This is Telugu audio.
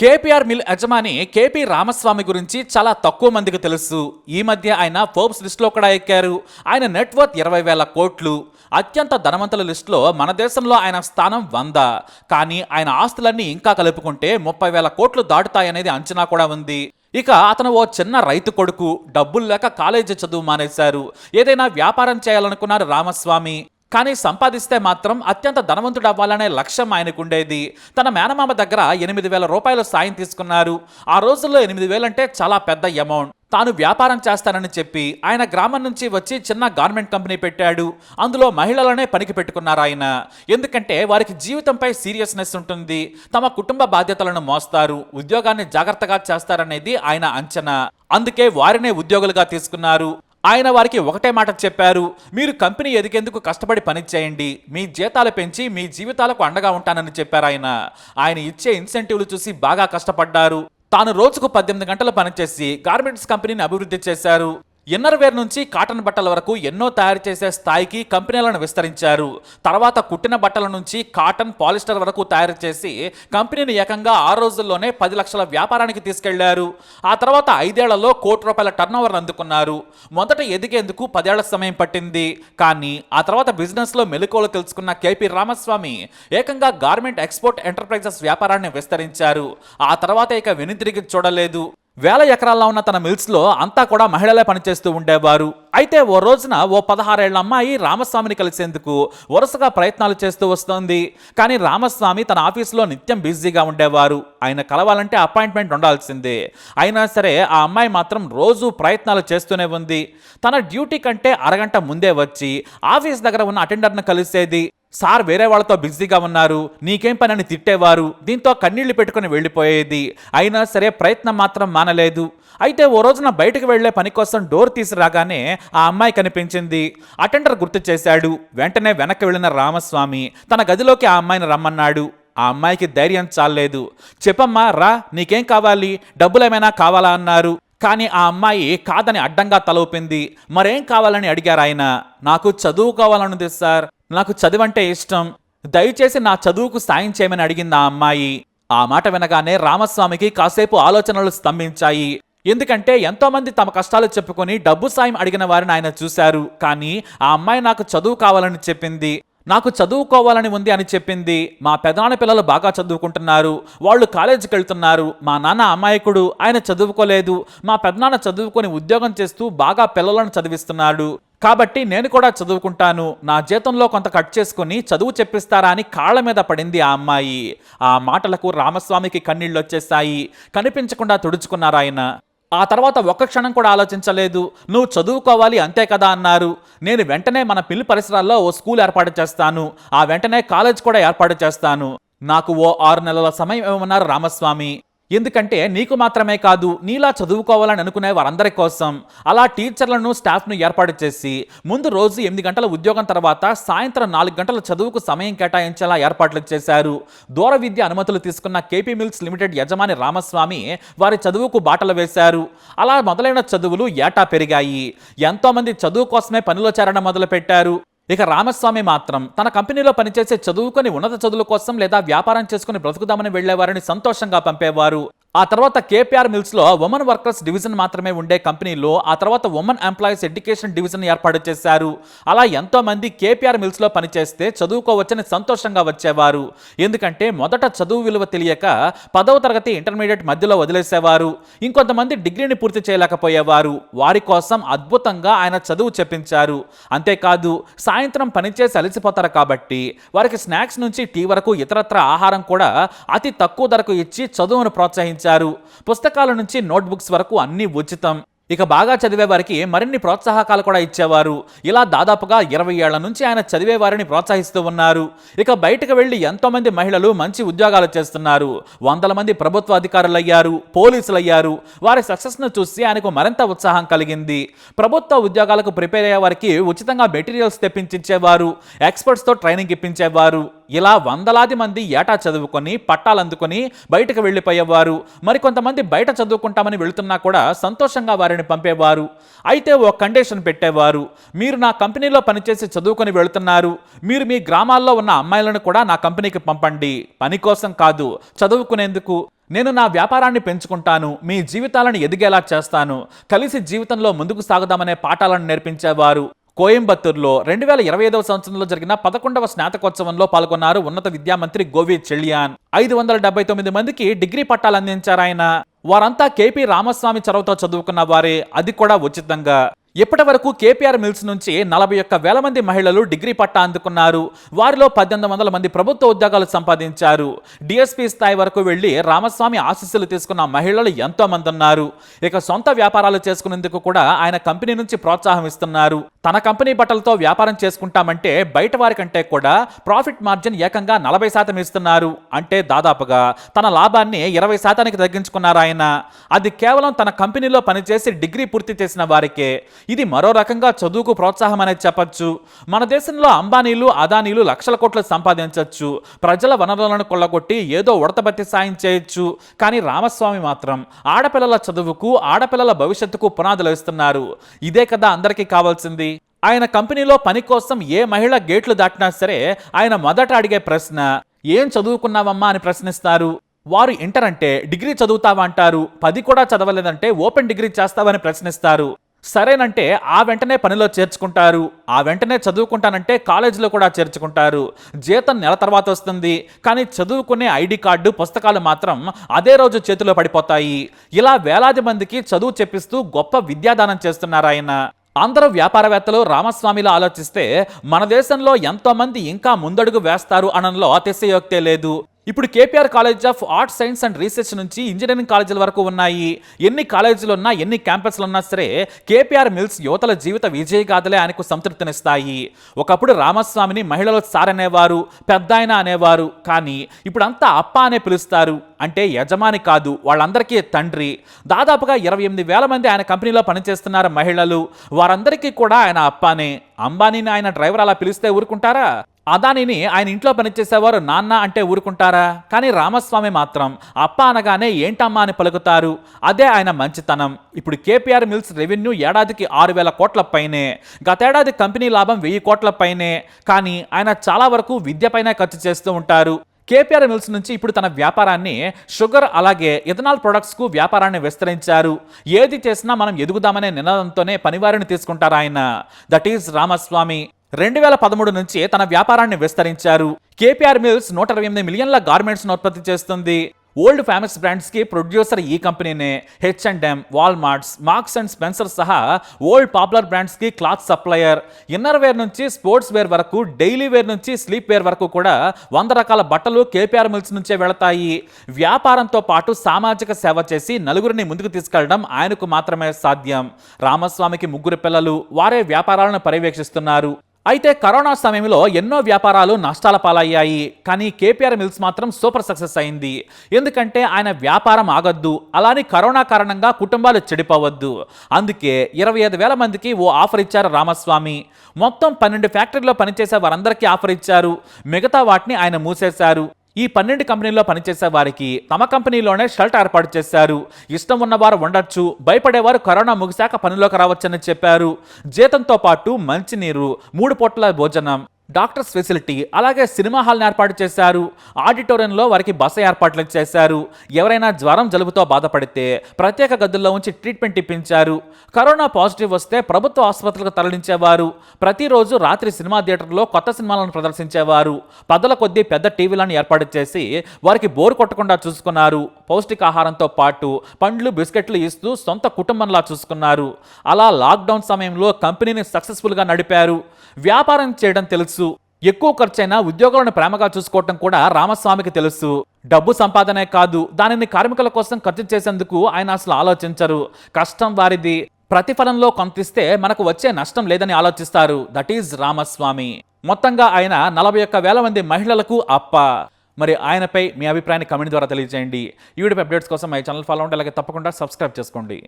కేపీఆర్ మిల్ యజమాని కేపీ రామస్వామి గురించి చాలా తక్కువ మందికి తెలుసు. ఈ మధ్య ఆయన ఫోర్బ్స్ లిస్టులో కూడా ఎక్కారు. ఆయన నెట్వర్త్ 20,000 కోట్లు. అత్యంత ధనవంతుల లిస్టులో మన దేశంలో ఆయన స్థానం 100. కానీ ఆయన ఆస్తులన్నీ ఇంకా కలుపుకుంటే 30,000 కోట్లు దాటుతాయనేది అంచనా కూడా ఉంది. ఇక అతను ఓ చిన్న రైతు కొడుకు. డబ్బులు లేక కాలేజీ చదువు మానేశారు. ఏదైనా వ్యాపారం చేయాలనుకున్నారు రామస్వామి. కానీ సంపాదిస్తే మాత్రం అత్యంత ధనవంతుడు అవ్వాలనే లక్ష్యం ఆయనకుండేది. తన మేనమామ దగ్గర 8,000 రూపాయలు సాయం తీసుకున్నారు. ఆ రోజుల్లో 8,000 అంటే చాలా పెద్ద అమౌంట్. తాను వ్యాపారం చేస్తానని చెప్పి ఆయన గ్రామం నుంచి వచ్చి చిన్న గార్మెంట్ కంపెనీ పెట్టాడు. అందులో మహిళలనే పనికి పెట్టుకున్నారు ఆయన. ఎందుకంటే వారికి జీవితంపై సీరియస్నెస్ ఉంటుంది. తమ కుటుంబ బాధ్యతలను మోస్తారు, ఉద్యోగాన్ని జాగ్రత్తగా చేస్తారనేది ఆయన అంచనా. అందుకే వారినే ఉద్యోగులుగా తీసుకున్నారు. ఆయన వారికి ఒకటే మాట చెప్పారు, మీరు కంపెనీ ఎదిగేందుకు కష్టపడి పని చేయండి, మీ జీతాలు పెంచి మీ జీవితాలకు అండగా ఉంటానని చెప్పారు ఆయన. ఆయన ఇచ్చే ఇన్సెంటివ్లు చూసి బాగా కష్టపడ్డారు. తాను రోజుకు 18 గంటలు పనిచేసి గార్మెంట్స్ కంపెనీని అభివృద్ధి చేశారు. ఇన్నర్ వేర్ నుంచి కాటన్ బట్టల వరకు ఎన్నో తయారు చేసే స్థాయికి కంపెనీలను విస్తరించారు. తర్వాత కుట్టిన బట్టల నుంచి కాటన్, పాలిస్టర్ వరకు తయారు చేసి కంపెనీని ఏకంగా ఆ రోజుల్లోనే 10 లక్షల వ్యాపారానికి తీసుకెళ్లారు. ఆ తర్వాత 5 ఏళ్లలో ₹1,00,00,000 టర్నోవర్ అందుకున్నారు. మొదట ఎదిగేందుకు 10 ఏళ్ల సమయం పట్టింది. కానీ ఆ తర్వాత బిజినెస్లో మెలకువలు తెలుసుకున్న కేపీ రామస్వామి ఏకంగా గార్మెంట్ ఎక్స్పోర్ట్ ఎంటర్ప్రైజెస్ వ్యాపారాన్ని విస్తరించారు. ఆ తర్వాత ఇక వెనుతిరిగి చూడలేదు. 1,000 ఎకరాల్లో ఉన్న తన మిల్స్లో అంతా కూడా మహిళలే పనిచేస్తూ ఉండేవారు. అయితే ఓ రోజున ఓ 16 ఏళ్ల అమ్మాయి రామస్వామిని కలిసేందుకు వరుసగా ప్రయత్నాలు చేస్తూ వస్తోంది. కానీ రామస్వామి తన ఆఫీసులో నిత్యం బిజీగా ఉండేవారు. ఆయన కలవాలంటే అపాయింట్మెంట్ ఉండాల్సిందే. అయినా సరే ఆ అమ్మాయి మాత్రం రోజు ప్రయత్నాలు చేస్తూనే ఉంది. తన డ్యూటీ కంటే అరగంట ముందే వచ్చి ఆఫీస్ దగ్గర ఉన్న అటెండర్ను కలిసేది. సార్ వేరే వాళ్ళతో బిజీగా ఉన్నారు, నీకేం పని అని తిట్టేవారు. దీంతో కన్నీళ్లు పెట్టుకుని వెళ్ళిపోయేది. అయినా సరే ప్రయత్నం మాత్రం మానలేదు. అయితే ఓ రోజున బయటకు వెళ్లే పని కోసం డోర్ తీసి రాగానే ఆ అమ్మాయి కనిపించింది. అటెండర్ గుర్తు చేశాడు. వెంటనే వెనక్కి వెళ్ళిన రామస్వామి తన గదిలోకి ఆ అమ్మాయిని రమ్మన్నాడు. ఆ అమ్మాయికి ధైర్యం చాలలేదు. చెప్పమ్మా రా, నీకేం కావాలి, డబ్బులేమైనా కావాలా అన్నారు. కానీ ఆ అమ్మాయి కాదని అడ్డంగా తల ఊపింది. మరేం కావాలని అడిగారు ఆయన. నాకు చదువుకోవాలనుంది సార్, నాకు చదువంటే ఇష్టం, దయచేసి నా చదువుకు సాయం చేయమని అడిగింది ఆ అమ్మాయి. ఆ మాట వినగానే రామస్వామికి కాసేపు ఆలోచనలు స్తంభించాయి. ఎందుకంటే ఎంతో మంది తమ కష్టాలు చెప్పుకొని డబ్బు సాయం అడిగిన వారిని ఆయన చూశారు. కానీ ఆ అమ్మాయి నాకు చదువు కావాలని చెప్పింది, నాకు చదువుకోవాలని ఉంది అని చెప్పింది. మా పెదనాన్న పిల్లలు బాగా చదువుకుంటున్నారు, వాళ్ళు కాలేజీకి వెళ్తున్నారు. మా నాన్న అమాయకుడు, ఆయన చదువుకోలేదు. మా పెదనాన్న చదువుకొని ఉద్యోగం చేస్తూ బాగా పిల్లలను చదివిస్తున్నాడు. కాబట్టి నేను కూడా చదువుకుంటాను, నా జీతంలో కొంత కట్ చేసుకుని చదువు చెప్పిస్తారా అని కాళ్ల మీద పడింది ఆ అమ్మాయి. ఆ మాటలకు రామస్వామికి కన్నీళ్ళు వచ్చేశాయి. కనిపించకుండా తుడుచుకున్నారు ఆయన. ఆ తర్వాత ఒక్క క్షణం కూడా ఆలోచించలేదు. నువ్వు చదువుకోవాలి అంతే కదా అన్నారు. నేను వెంటనే మన పిల్లి పరిసరాల్లో ఓ స్కూల్ ఏర్పాటు చేస్తాను, ఆ వెంటనే కాలేజ్ కూడా ఏర్పాటు చేస్తాను. నాకు ఓ 6 నెలల సమయం ఇవ్వమన్నారు రామస్వామి. ఎందుకంటే నీకు మాత్రమే కాదు, నీలా చదువుకోవాలని అనుకునే వారందరి కోసం. అలా టీచర్లను, స్టాఫ్ను ఏర్పాటు చేసి ముందు రోజు 8 గంటల ఉద్యోగం తర్వాత సాయంత్రం 4 గంటల చదువుకు సమయం కేటాయించేలా ఏర్పాట్లు చేశారు. దూర విద్య అనుమతులు తీసుకున్న కేపీ మిల్స్ లిమిటెడ్ యజమాని రామస్వామి వారి చదువుకు బాటలు వేశారు. అలా మొదలైన చదువులు ఏటా పెరిగాయి. ఎంతో మంది చదువు కోసమే పనిలో చేరడం మొదలుపెట్టారు. ఇక రామస్వామి మాత్రం తన కంపెనీలో పనిచేసే చదువుకొని ఉన్నత చదువుల కోసం లేదా వ్యాపారం చేసుకుని బ్రతుకుదామని వెళ్లేవారిని సంతోషంగా పంపేవారు. ఆ తర్వాత కేపీఆర్ మిల్స్లో ఉమెన్ వర్కర్స్ డివిజన్ మాత్రమే ఉండే కంపెనీలో ఆ తర్వాత ఉమెన్ ఎంప్లాయీస్ ఎడ్యుకేషన్ డివిజన్ ఏర్పాటు చేశారు. అలా ఎంతో మంది కేపీఆర్ మిల్స్లో పనిచేస్తే చదువుకోవచ్చని సంతోషంగా వచ్చేవారు. ఎందుకంటే మొదట చదువు విలువ తెలియక 10వ తరగతి ఇంటర్మీడియట్ మధ్యలో వదిలేసేవారు. ఇంకొంతమంది డిగ్రీని పూర్తి చేయలేకపోయేవారు. వారి కోసం అద్భుతంగా ఆయన చదువు చెప్పించారు. అంతేకాదు సాయంత్రం పనిచేసి అలసిపోతారు కాబట్టి వారికి స్నాక్స్ నుంచి టీ వరకు ఇతరత్ర ఆహారం కూడా అతి తక్కువ ధరకు ఇచ్చి చదువును ప్రోత్సహించారు. పుస్తకాల నుంచి నోట్బుక్స్ వరకు అన్ని ఉచితం. ఇక బాగా చదివే వారికి మరిన్ని ప్రోత్సాహకాలు కూడా ఇచ్చేవారు. ఇలా దాదాపుగా 20 ఏళ్ల నుంచి ఆయన చదివే వారిని ప్రోత్సహిస్తూ ఉన్నారు. ఇక బయటకు వెళ్లి ఎంతో మంది మహిళలు మంచి ఉద్యోగాలు చేస్తున్నారు. 100 మంది ప్రభుత్వ అధికారులయ్యారు, పోలీసులయ్యారు. వారి సక్సెస్ను చూసి ఆయనకు మరింత ఉత్సాహం కలిగింది. ప్రభుత్వ ఉద్యోగాలకు ప్రిపేర్ అయ్యే వారికి ఉచితంగా మెటీరియల్స్ తెప్పించేవారు, ఎక్స్పర్ట్స్తో ట్రైనింగ్ ఇప్పించేవారు. ఇలా వందలాది మంది ఏటా చదువుకొని పట్టాలందుకొని బయటకు వెళ్ళిపోయేవారు. మరికొంతమంది బయట చదువుకుంటామని వెళుతున్నా కూడా సంతోషంగా వారిని పంపేవారు. అయితే ఓ కండిషన్ పెట్టేవారు, మీరు నా కంపెనీలో పనిచేసి చదువుకొని వెళుతున్నారు, మీరు మీ గ్రామాల్లో ఉన్న అమ్మాయిలను కూడా నా కంపెనీకి పంపండి, పని కోసం కాదు, చదువుకునేందుకు. నేను నా వ్యాపారాన్ని పెంచుకుంటాను, మీ జీవితాలను ఎదిగేలా చేస్తాను, కలిసి జీవితంలో ముందుకు సాగుదామనే పాఠాలను నేర్పించేవారు. కోయంబత్తూరులో 2025 సంవత్సరంలో జరిగిన 11వ స్నాతకోత్సవంలో పాల్గొన్నారు ఉన్నత విద్యామంత్రి గోవి చెల్లియాన్. 579 మందికి డిగ్రీ పట్టాలు అందించారు ఆయన. వారంతా కేపీ రామస్వామి చొరవతో చదువుకున్న వారే, అది కూడా ఉచితంగా. ఇప్పటి వరకు కేపీఆర్ మిల్స్ నుంచి 41,000 మంది మహిళలు డిగ్రీ పట్టా అందుకున్నారు. వారిలో 1800 మంది ప్రభుత్వ ఉద్యోగాలు సంపాదించారు. డిఎస్పీ స్థాయి వరకు వెళ్లి రామస్వామి ఆశీస్సులు తీసుకున్న మహిళలు ఎంతో మంది ఉన్నారు. ఇక సొంత వ్యాపారాలు చేసుకునేందుకు కూడా ఆయన కంపెనీ నుంచి ప్రోత్సాహం ఇస్తున్నారు. తన కంపెనీ బట్టలతో వ్యాపారం చేసుకుంటామంటే బయట వారి కంటే కూడా ప్రాఫిట్ మార్జిన్ ఏకంగా 40% ఇస్తున్నారు. అంటే దాదాపుగా తన లాభాన్ని 20%కి తగ్గించుకున్నారు ఆయన. అది కేవలం తన కంపెనీలో పనిచేసి డిగ్రీ పూర్తి చేసిన వారికే. ఇది మరో రకంగా చదువుకు ప్రోత్సాహం అనేది చెప్పచ్చు. మన దేశంలో అంబానీలు, అదానీలు లక్షల కోట్లు సంపాదించవచ్చు, ప్రజల వనరులను కొల్లగొట్టి ఏదో ఉడతబట్టి సాయం చేయొచ్చు. కానీ రామస్వామి మాత్రం ఆడపిల్లల చదువుకు, ఆడపిల్లల భవిష్యత్తుకు పునాదులు వేస్తున్నారు. ఇదే కదా అందరికీ కావాల్సింది. ఆయన కంపెనీలో పని కోసం ఏ మహిళ గేట్లు దాటినా సరే ఆయన మొదట అడిగే ప్రశ్న, ఏం చదువుకున్నావమ్మా అని ప్రశ్నిస్తారు. వారు ఇంటర్ అంటే డిగ్రీ చదువుతావా అంటారు. 10 కూడా చదవలేదంటే ఓపెన్ డిగ్రీ చేస్తావని ప్రశ్నిస్తారు. సరేనంటే ఆ వెంటనే పనిలో చేర్చుకుంటారు. ఆ వెంటనే చదువుకుంటానంటే కాలేజీలో కూడా చేర్చుకుంటారు. జీతం నెల తర్వాత వస్తుంది, కానీ చదువుకునే ఐడి కార్డు, పుస్తకాలు మాత్రం అదే రోజు చేతిలో పడిపోతాయి. ఇలా వేలాది మందికి చదువు చెప్పిస్తూ గొప్ప విద్యాదానం చేస్తున్నారు ఆయన. అందరూ వ్యాపారవేత్తలు రామస్వామిలో ఆలోచిస్తే మన దేశంలో ఎంతో మంది ఇంకా ముందడుగు వేస్తారు అనడంలో అతిశయోక్తే లేదు. ఇప్పుడు KPR college of arts, science and research నుంచి ఇంజనీరింగ్ కాలేజీల వరకు ఉన్నాయి. ఎన్ని కాలేజీలు ఉన్నా, ఎన్ని క్యాంపస్లు ఉన్నా సరే కేపీఆర్ మిల్స్ యువతల జీవిత విజయ గాథలే ఆయనకు సంతృప్తినిస్తాయి. ఒకప్పుడు రామస్వామిని మహిళలు సార్ అనేవారు, పెద్ద ఆయన అనేవారు. కానీ ఇప్పుడంతా అప్ప అనే పిలుస్తారు. అంటే యజమాని కాదు, వాళ్ళందరికీ తండ్రి. దాదాపుగా 28,000 మంది ఆయన కంపెనీలో పనిచేస్తున్నారు మహిళలు. వారందరికీ కూడా ఆయన అప్పానే. అంబానీని ఆయన డ్రైవర్ అలా పిలిస్తే ఊరుకుంటారా? అదానిని ఆయన ఇంట్లో పనిచేసేవారు నాన్న అంటే ఊరుకుంటారా? కానీ రామస్వామి మాత్రం అప్ప అనగానే ఏంటమ్మా అని పలుకుతారు. అదే ఆయన మంచితనం. ఇప్పుడు కేపీఆర్ మిల్స్ రెవెన్యూ ఏడాదికి 6,000 కోట్ల పైనే. గతేడాది కంపెనీ లాభం 1,000 కోట్ల పైనే. కానీ ఆయన చాలా వరకు విద్యపైనే ఖర్చు చేస్తూ ఉంటారు. కేపీఆర్ మిల్స్ నుంచి ఇప్పుడు తన వ్యాపారాన్ని షుగర్ అలాగే ఇథనాల్ ప్రొడక్ట్స్కు వ్యాపారాన్ని విస్తరించారు. ఏది చేసినా మనం ఎదుగుదామనే నినాదంతోనే పనివారిని తీసుకుంటారు ఆయన. That is Ramaswamy. 2013 నుంచి తన వ్యాపారాన్ని విస్తరించారు. కేపీఆర్ మిల్స్ 128 మిలియన్ల గార్మెంట్స్ను ఉత్పత్తి చేస్తుంది. ఓల్డ్ ఫేమస్ బ్రాండ్స్కి ప్రొడ్యూసర్ ఈ కంపెనీనే. H&M, Walmarts, Marks and Spencer సహా ఓల్డ్ పాపులర్ బ్రాండ్స్కి క్లాత్ సప్లయర్. ఇన్నర్ వేర్ నుంచి స్పోర్ట్స్ వేర్ వరకు, డైలీ వేర్ నుంచి స్లీప్ వేర్ వరకు కూడా 100 రకాల బట్టలు కేపీఆర్ మిల్స్ నుంచే వెళతాయి. వ్యాపారంతో పాటు సామాజిక సేవ చేసి నలుగురిని ముందుకు తీసుకెళ్లడం ఆయనకు మాత్రమే సాధ్యం. రామస్వామికి 3 పిల్లలు. వారే వ్యాపారాలను పర్యవేక్షిస్తున్నారు. అయితే కరోనా సమయంలో ఎన్నో వ్యాపారాలు నష్టాల పాలయ్యాయి. కానీ కేపీఆర్ మిల్స్ మాత్రం సూపర్ సక్సెస్ అయింది. ఎందుకంటే ఆయన వ్యాపారం ఆగొద్దు, అలానే కరోనా కారణంగా కుటుంబాలు చెడిపోవద్దు. అందుకే 25,000 మందికి ఓ ఆఫర్ ఇచ్చారు రామస్వామి. మొత్తం 12 ఫ్యాక్టరీలో పనిచేసే వారందరికీ ఆఫర్ ఇచ్చారు. మిగతా వాటిని ఆయన మూసేశారు. ఈ 12 కంపెనీల్లో పనిచేసే వారికి తమ కంపెనీలోనే షెల్టర్ ఏర్పాటు చేశారు. ఇష్టం ఉన్నవారు ఉండొచ్చు, భయపడేవారు కరోనా ముగిశాక పనిలోకి రావచ్చని చెప్పారు. జీతంతో పాటు మంచినీరు, 3 పూటల భోజనం, డాక్టర్స్ ఫెసిలిటీ, అలాగే సినిమా హాల్ని ఏర్పాటు చేశారు. ఆడిటోరియంలో వారికి బస ఏర్పాట్లు చేశారు. ఎవరైనా జ్వరం, జలుబుతో బాధపడితే ప్రత్యేక గదుల్లో ఉంచి ట్రీట్మెంట్ ఇప్పించారు. కరోనా పాజిటివ్ వస్తే ప్రభుత్వ ఆసుపత్రులకు తరలించేవారు. ప్రతిరోజు రాత్రి సినిమా థియేటర్లో కొత్త సినిమాలను ప్రదర్శించేవారు. పదల కొద్దీ పెద్ద టీవీలను ఏర్పాటు చేసి వారికి బోరు కొట్టకుండా చూసుకున్నారు. పౌష్టికాహారంతో పాటు పండ్లు, బిస్కెట్లు ఇస్తూ సొంత కుటుంబంలా చూసుకున్నారు. అలా లాక్డౌన్ సమయంలో కంపెనీని సక్సెస్ఫుల్గా నడిపారు. వ్యాపారం చేయడం తెలుసు, ఎక్కువ ఖర్చైనా ఉద్యోగులను ప్రేమగా చూసుకోవటం కూడా రామస్వామికి తెలుసు. డబ్బు సంపాదనే కాదు, దానిని కార్మికుల కోసం ఖర్చు చేసేందుకు ఆయన అసలు ఆలోచించరు. కష్టం వారిది, ప్రతిఫలంలో కొంతిస్తే మనకు వచ్చే నష్టం లేదని ఆలోచిస్తారు. That is Ramaswamy. మొత్తంగా ఆయన 41,000 మంది మహిళలకు అప్ప. మరి ఆయనపై మీ అభిప్రాయాన్ని కమెంట్ ద్వారా తెలియజేయండి. ఈ వీడియో అప్డేట్స్ కోసం మై ఛానల్ ఫాలో అవ్వండి, అలాగే తప్పకుండా సబ్స్క్రైబ్ చేసుకోండి.